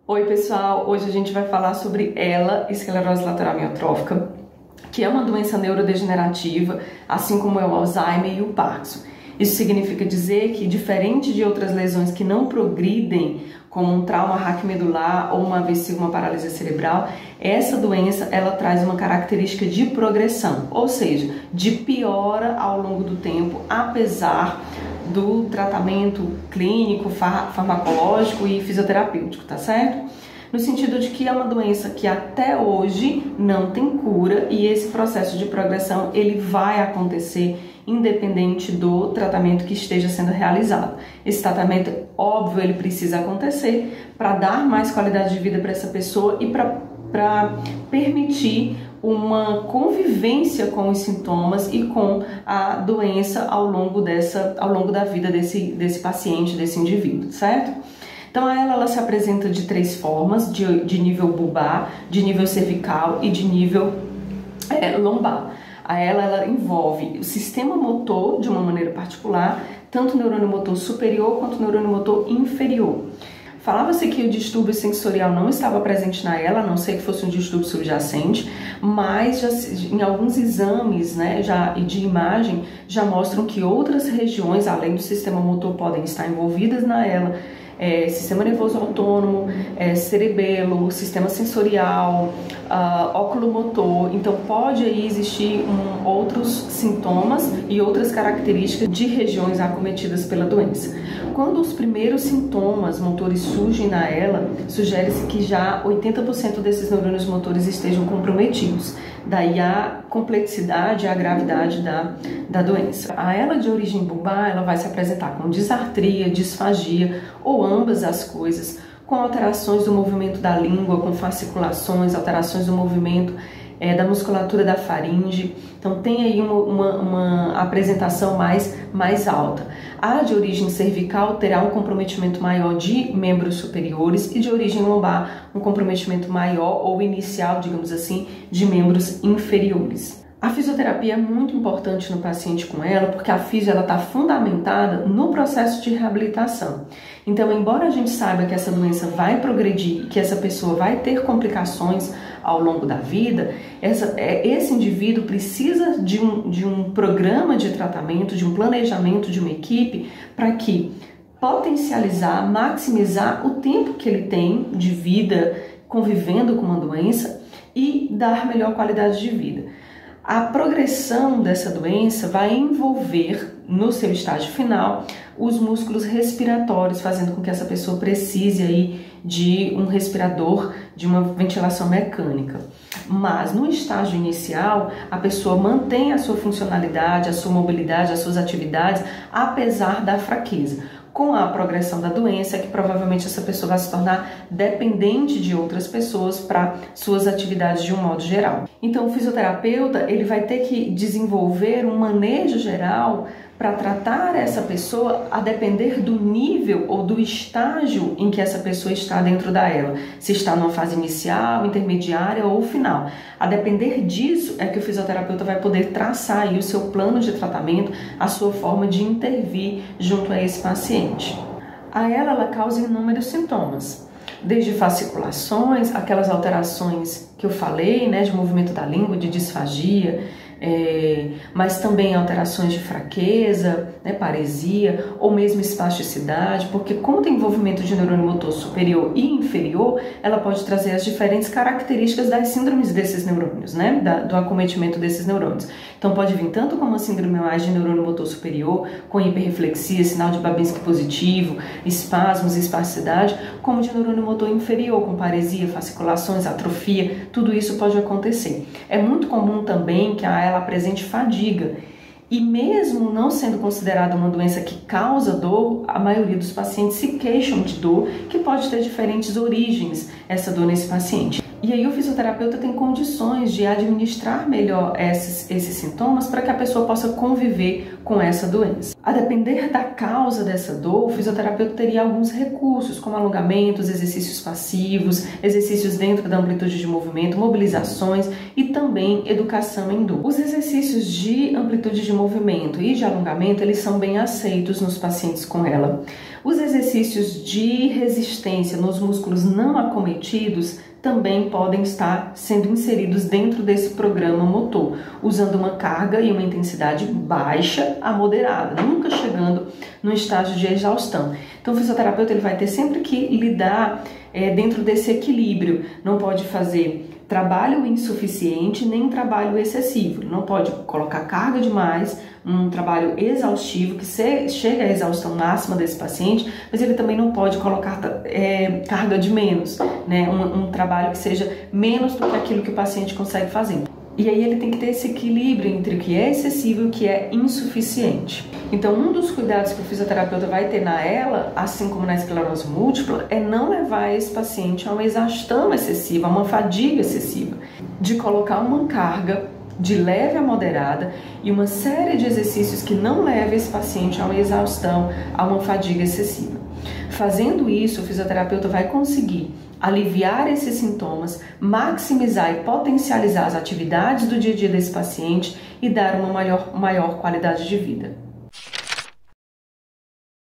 Oi pessoal, hoje a gente vai falar sobre ELA, esclerose lateral amiotrófica, que é uma doença neurodegenerativa, assim como é o Alzheimer e o Parkinson. Isso significa dizer que, diferente de outras lesões que não progridem, como um trauma raquimedular ou uma AVC, uma paralisia cerebral, essa doença ela traz uma característica de progressão, ou seja, de piora ao longo do tempo, apesar do tratamento clínico, farmacológico e fisioterapêutico, tá certo? No sentido de que é uma doença que até hoje não tem cura e esse processo de progressão ele vai acontecer independente do tratamento que esteja sendo realizado. Esse tratamento, óbvio, ele precisa acontecer para dar mais qualidade de vida para essa pessoa e para permitir uma convivência com os sintomas e com a doença ao longo da vida desse paciente, desse indivíduo, certo? Então ela se apresenta de três formas, de nível bulbar, de nível cervical e de nível lombar. Ela envolve o sistema motor de uma maneira particular, tanto o neurônio motor superior quanto o neurônio motor inferior. Falava-se que o distúrbio sensorial não estava presente na ELA, a não ser que fosse um distúrbio subjacente, mas em alguns exames de imagem já mostram que outras regiões, além do sistema motor, podem estar envolvidas na ELA. Sistema nervoso autônomo, cerebelo, sistema sensorial, oculomotor. Então pode aí existir outros sintomas e outras características de regiões acometidas pela doença. Quando os primeiros sintomas motores surgem na ELA, sugere-se que já 80% desses neurônios motores estejam comprometidos. Daí a complexidade e a gravidade da doença. A ELA de origem bulbar, ela vai se apresentar com disartria, disfagia ou ambas as coisas, com alterações do movimento da língua, com fasciculações, alterações do movimento da musculatura da faringe. Então tem aí uma apresentação mais alta. A de origem cervical terá um comprometimento maior de membros superiores e de origem lombar um comprometimento maior ou inicial, digamos assim, de membros inferiores. A fisioterapia é muito importante no paciente com ela, porque a fisio está fundamentada no processo de reabilitação. Então, embora a gente saiba que essa doença vai progredir e que essa pessoa vai ter complicações ao longo da vida, esse indivíduo precisa de um programa de tratamento, de um planejamento, de uma equipe, para que potencializar, maximizar o tempo que ele tem de vida convivendo com uma doença e dar melhor qualidade de vida. A progressão dessa doença vai envolver, no seu estágio final, os músculos respiratórios, fazendo com que essa pessoa precise aí de um respirador, de uma ventilação mecânica. Mas no estágio inicial, a pessoa mantém a sua funcionalidade, a sua mobilidade, as suas atividades, apesar da fraqueza. Com a progressão da doença, é que provavelmente essa pessoa vai se tornar dependente de outras pessoas para suas atividades de um modo geral. Então o fisioterapeuta ele vai ter que desenvolver um manejo geral para tratar essa pessoa a depender do nível ou do estágio em que essa pessoa está dentro da ELA. Se está numa fase inicial, intermediária ou final. A depender disso é que o fisioterapeuta vai poder traçar aí o seu plano de tratamento, a sua forma de intervir junto a esse paciente. A ELA ela causa inúmeros sintomas. Desde fasciculações, aquelas alterações que eu falei, de movimento da língua, de disfagia, mas também alterações de fraqueza, paresia ou mesmo espasticidade, porque como tem envolvimento de neurônio motor superior e inferior, ela pode trazer as diferentes características das síndromes desses neurônios, do acometimento desses neurônios. Então pode vir tanto como uma síndrome mais de neurônio motor superior, com hiperreflexia, sinal de Babinski positivo, espasmos, espasticidade, como de neurônio motor inferior, com paresia, fasciculações, atrofia, tudo isso pode acontecer. É muito comum também que ela apresente fadiga. E mesmo não sendo considerada uma doença que causa dor, a maioria dos pacientes se queixam de dor, que pode ter diferentes origens, essa dor nesse paciente. E aí o fisioterapeuta tem condições de administrar melhor esses sintomas para que a pessoa possa conviver com essa doença. A depender da causa dessa dor, o fisioterapeuta teria alguns recursos, como alongamentos, exercícios passivos, exercícios dentro da amplitude de movimento, mobilizações e também educação em dor. Os exercícios de amplitude de movimento e de alongamento, eles são bem aceitos nos pacientes com ela. Os exercícios de resistência nos músculos não acometidos também podem estar sendo inseridos dentro desse programa motor, usando uma carga e uma intensidade baixa a moderada, nunca chegando no estágio de exaustão. Então o fisioterapeuta ele vai ter sempre que lidar dentro desse equilíbrio, não pode fazer trabalho insuficiente nem trabalho excessivo, não pode colocar carga demais, um trabalho exaustivo que chega à exaustão máxima desse paciente, mas ele também não pode colocar carga de menos, né? Um trabalho que seja menos do que aquilo que o paciente consegue fazer. E aí ele tem que ter esse equilíbrio entre o que é excessivo e o que é insuficiente. Então, um dos cuidados que o fisioterapeuta vai ter na ELA, assim como na esclerose múltipla, é não levar esse paciente a uma exaustão excessiva, a uma fadiga excessiva, de colocar uma carga de leve a moderada e uma série de exercícios que não leve esse paciente a uma exaustão, a uma fadiga excessiva. Fazendo isso, o fisioterapeuta vai conseguir aliviar esses sintomas, maximizar e potencializar as atividades do dia a dia desse paciente e dar uma maior qualidade de vida.